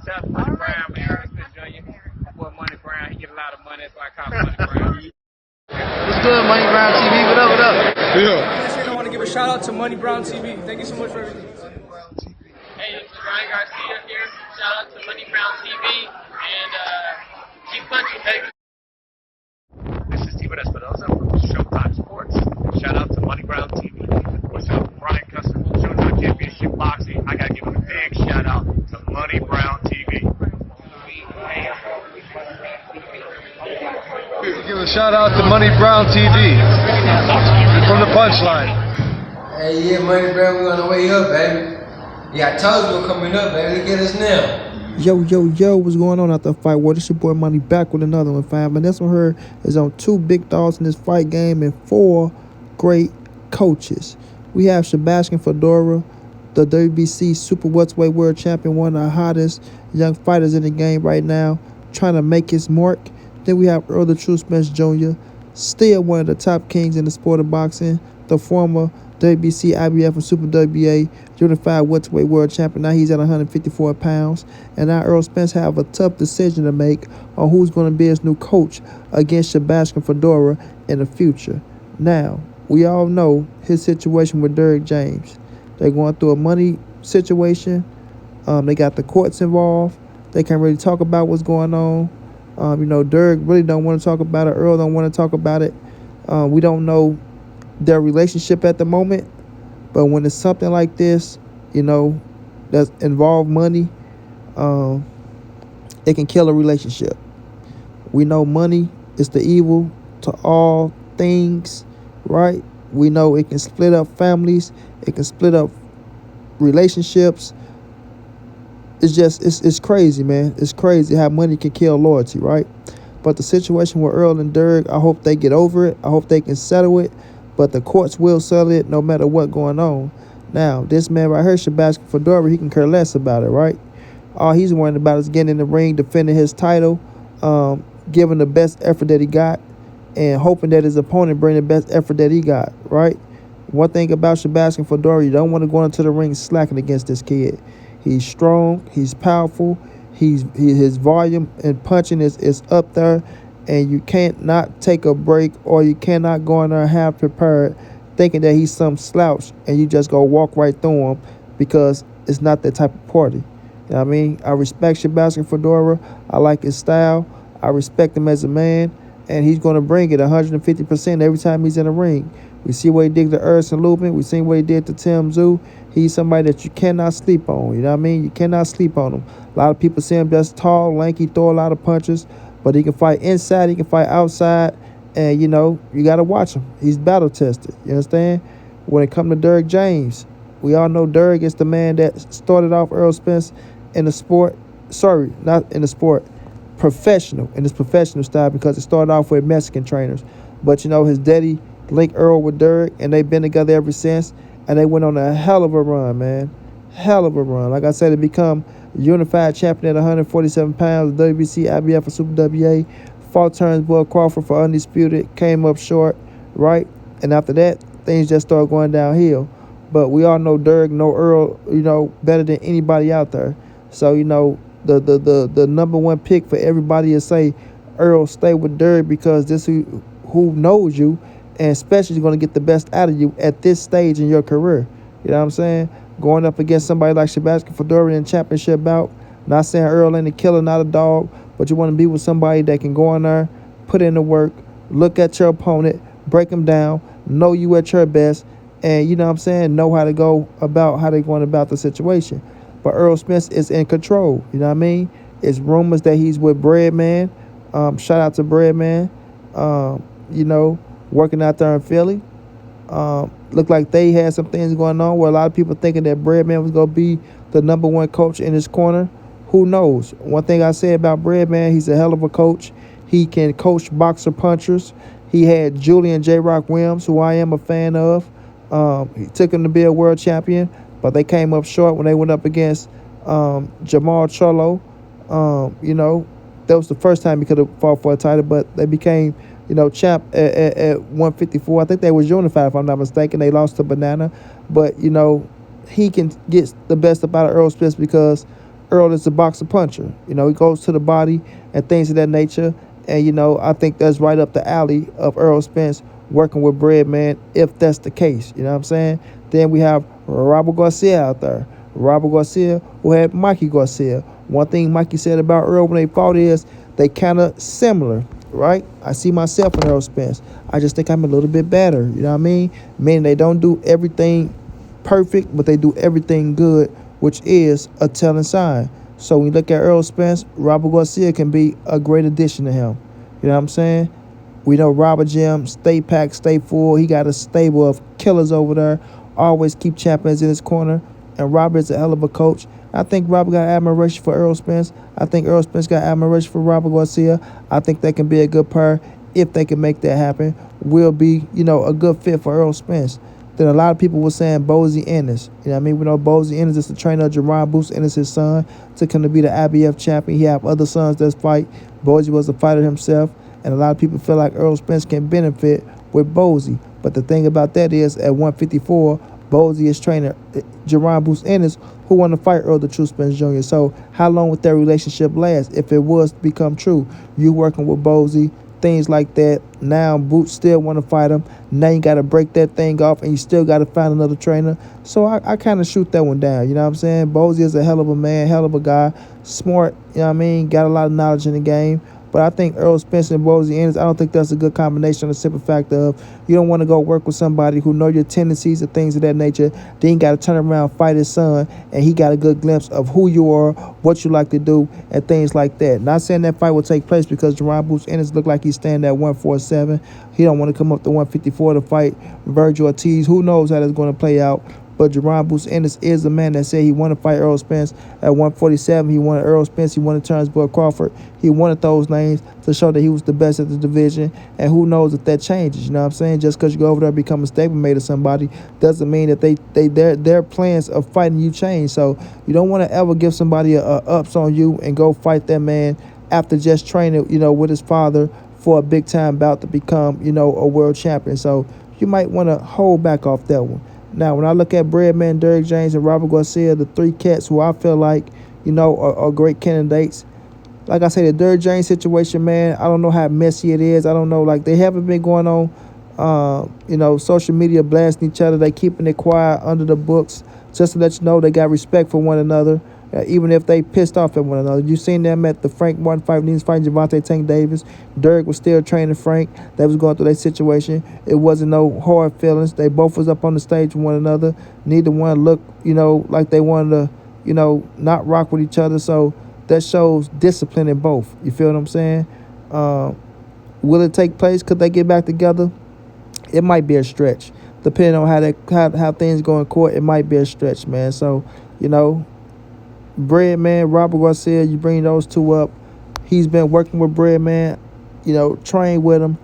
Shout out to Money Brown, man. Errol Spence Jr. Boy, Money Brown, he get a lot of money, that's why I call him Money Brown. What's good, Money Brown TV? What up, what up? Yeah. I want to give a shout out to Money Brown TV. Thank you so much for everything. Hey, this is Ryan Garcia here. Shout out to Money Brown TV and keep punching, baby. This is Steven Espinosa from Showtime Sports. Shout out to Money Brown TV. What's up, Brian Custer from Showtime Championship Boxing. I gotta give a big shout out to Money Brown TV. Give a shout out to Money Brown TV from the punchline. Hey, yeah, Money Brown, we on the way up, baby. Yeah, I told you we're coming up, baby. Look at us now. Yo, what's going on out the fight war? This your boy Money back with another one, fam. And this one here is on 2 big dogs in this fight game and 4 great coaches. We have Sebastian Fundora, the WBC Super Welterweight World Champion, one of the hottest young fighters in the game right now, trying to make his mark. Then we have Errol Spence Jr., still one of the top kings in the sport of boxing, the former WBC, IBF, and Super WBA Unified Welterweight World Champion. Now he's at 154 pounds. And now Errol Spence have a tough decision to make on who's going to be his new coach against Sebastian Fundora in the future. Now, we all know his situation with Derrick James. They're going through a money situation. They got the courts involved. They can't really talk about what's going on. Derrick really don't want to talk about it. Errol don't want to talk about it. We don't know their relationship at the moment. But when it's something like this, that's involved money, it can kill a relationship. We know money is the evil to all things, right? We know it can split up families. It can split up relationships. It's crazy, man. It's crazy how money can kill loyalty, right? But the situation with Errol and Derrick, I hope they get over it. I hope they can settle it. But the courts will settle it no matter what going on. Now, this man right here, Sebastian Fundora, he can care less about it, right? All he's worried about is getting in the ring, defending his title, giving the best effort that he got, and hoping that his opponent bring the best effort that he got, right? One thing about Sebastian Fundora, you don't want to go into the ring slacking against this kid. He's strong, he's powerful, his volume and punching is up there, and you can't not take a break, or you cannot go in there half prepared thinking that he's some slouch and you just go walk right through him, because it's not that type of party. You know what I mean? I respect Sebastian Fundora. I like his style. I respect him as a man, and he's going to bring it 150% every time he's in the ring. We see what he did to Erson Lubin. We seen what he did to Tim Tszyu. He's somebody that you cannot sleep on. You know what I mean? You cannot sleep on him. A lot of people see him just tall, lanky, throw a lot of punches, but he can fight inside, he can fight outside, and, you got to watch him. He's battle-tested, you understand? When it comes to Derrick James, we all know Derrick is the man that started off Errol Spence in the sport. Sorry, not in the sport. In his professional style, because it started off with Mexican trainers. But, his daddy linked Errol with Derrick, and they've been together ever since, and they went on a hell of a run, man. Hell of a run. Like I said, to become unified champion at 147 pounds, WBC, IBF, and Super WA. Fought Turnbull Crawford for undisputed, came up short, right? And after that, things just started going downhill. But we all know Derrick, know Errol, better than anybody out there. So, the number one pick for everybody is say, Errol, stay with Derrick, because this who knows you, and especially is going to get the best out of you at this stage in your career. You know what I'm saying? Going up against somebody like Sebastian Fundora in championship bout. Not saying Errol ain't a killer, not a dog, but you want to be with somebody that can go in there, put in the work, look at your opponent, break him down, know you at your best, and, know how to go about how they're going about the situation. But Errol Spence is in control, you know what I mean? It's rumors that he's with Breadman. Shout out to Breadman. Working out there in Philly. Looked like they had some things going on where a lot of people thinking that Breadman was going to be the number one coach in his corner. Who knows? One thing I say about Breadman, he's a hell of a coach. He can coach boxer punchers. He had Julian J. Rock Williams, who I am a fan of. He took him to be a world champion, but they came up short when they went up against Jamal Charlo. That was the first time he could have fought for a title, but they became champ at 154. I think they was unified, if I'm not mistaken. They lost to Banana. But, he can get the best up out of Errol Spence because Errol is a boxer puncher. You know, he goes to the body and things of that nature. And, you know, I think that's right up the alley of Errol Spence working with Breadman, if that's the case. You know what I'm saying? Then we have Robert Garcia out there. Robert Garcia who had Mikey Garcia. One thing Mikey said about Errol when they fought is they kind of similar, right? I see myself in Errol Spence. I just think I'm a little bit better. You know what I mean? Meaning they don't do everything perfect, but they do everything good, which is a telling sign. So when you look at Errol Spence, Robert Garcia can be a great addition to him. You know what I'm saying? We know Robert Jim, stay packed, stay full. He got a stable of killers over there. Always keep champions in his corner. And Robert is a hell of a coach. I think Robert got admiration for Errol Spence. I think Errol Spence got admiration for Robert Garcia. I think they can be a good pair if they can make that happen. Will be, you know, a good fit for Errol Spence. Then a lot of people were saying Bozy Ennis. You know what I mean? We know Bozy Ennis is the trainer of Jerron Boots Ennis, his son. Took him to be the IBF champion. He have other sons that fight. Bozy was a fighter himself. And a lot of people feel like Errol Spence can benefit with Bozy. But the thing about that is, at 154, Bozy is training Jerron Boots Ennis, who want to fight Errol the True Spence Jr. So how long would that relationship last if it was to become true? You working with Bozy, things like that. Now Boots still want to fight him. Now you got to break that thing off, and you still got to find another trainer. So I kind of shoot that one down. You know what I'm saying? Bozy is a hell of a man, hell of a guy, smart. You know what I mean? Got a lot of knowledge in the game. But I think Errol Spence and Bozy Ennis, I don't think that's a good combination on the simple fact of you don't want to go work with somebody who know your tendencies and things of that nature. Then you got to turn around, fight his son, and he got a good glimpse of who you are, what you like to do, and things like that. Not saying that fight will take place because Jerron Boots Ennis look like he's standing at 147. He don't want to come up to 154 to fight Virgil Ortiz. Who knows how that's going to play out? But Jerron Boots Ennis is a man that said he wanted to fight Errol Spence at 147. He wanted Errol Spence. He wanted Terrence Boyd Crawford. He wanted those names to show that he was the best at the division. And who knows if that changes? You know what I'm saying? Just because you go over there and become a stablemate of somebody doesn't mean that their plans of fighting you change. So you don't want to ever give somebody a ups on you and go fight that man after just training, you know, with his father for a big time bout to become, you know, a world champion. So you might want to hold back off that one. Now, when I look at Breadman, Derrick James, and Robert Garcia, the three cats who I feel like, you know, are great candidates. Like I say, the Derrick James situation, man, I don't know how messy it is. I don't know. Like, they haven't been going on, you know, social media blasting each other. They keeping it quiet under the books just to let you know they got respect for one another, even if they pissed off at one another. You seen them at the Frank Martin fight when he was fighting Gervonta Tank Davis. Derrick was still training Frank. They was going through that situation. It wasn't no hard feelings. They both was up on the stage with one another. Neither one looked, you know, like they wanted to, you know, not rock with each other. So that shows discipline in both. You feel what I'm saying? Will it take place? Could they get back together? It might be a stretch. Depending on how things go in court, it might be a stretch, man. So, you know, Breadman, Robert Garcia, you bring those two up. He's been working with Breadman, you know, trained with him,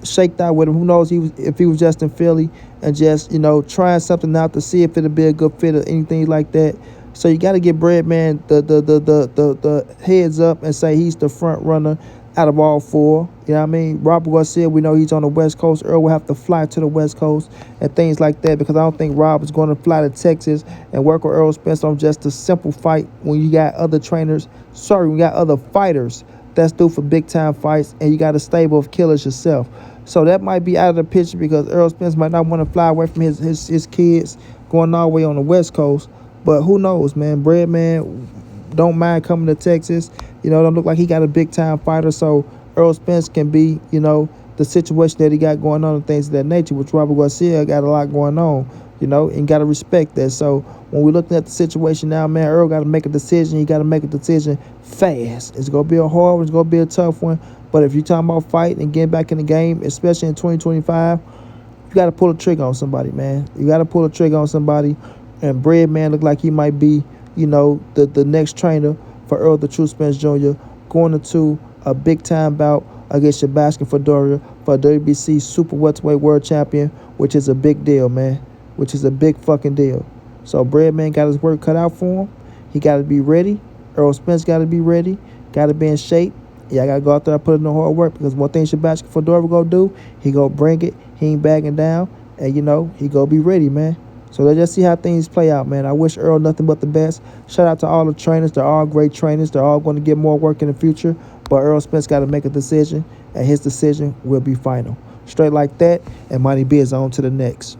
shaked out with him. Who knows if he was just in Philly and just, you know, trying something out to see if it'll be a good fit or anything like that. So you got to give Breadman the heads up and say he's the front runner out of all four. You know what I mean? Robert Garcia, we know he's on the West Coast. Earl will have to fly to the West Coast and things like that because I don't think Rob is going to fly to Texas and work with Errol Spence on just a simple fight when you got other trainers. We got other fighters that's due for big-time fights and you got a stable of killers yourself. So that might be out of the picture because Errol Spence might not want to fly away from his kids going all the way on the West Coast. But who knows, man? Breadman don't mind coming to Texas. You know, don't look like he got a big-time fighter, so Errol Spence can be, you know, the situation that he got going on and things of that nature, which Robert Garcia got a lot going on, you know, and got to respect that. So when we're looking at the situation now, man, Earl got to make a decision. He got to make a decision fast. It's going to be a hard one. It's going to be a tough one. But if you're talking about fighting and getting back in the game, especially in 2025, you got to pull a trigger on somebody, man. You got to pull a trigger on somebody. And Breadman look like he might be, you know, the next trainer for Errol the True Spence Jr. going into a big-time bout against Sebastian Fundora for WBC Super Welterweight World Champion, which is a big deal, man, which is a big fucking deal. So Breadman got his work cut out for him. He got to be ready. Errol Spence got to be ready. Got to be in shape. Yeah, I got to go out there and put in the hard work because one thing Sebastian Fundora going to do, he going to bring it. He ain't backing down. And, you know, he going to be ready, man. So let's just see how things play out, man. I wish Errol nothing but the best. Shout out to all the trainers. They're all great trainers. They're all going to get more work in the future. But Errol Spence got to make a decision, and his decision will be final. Straight like that, and Money B is on to the next.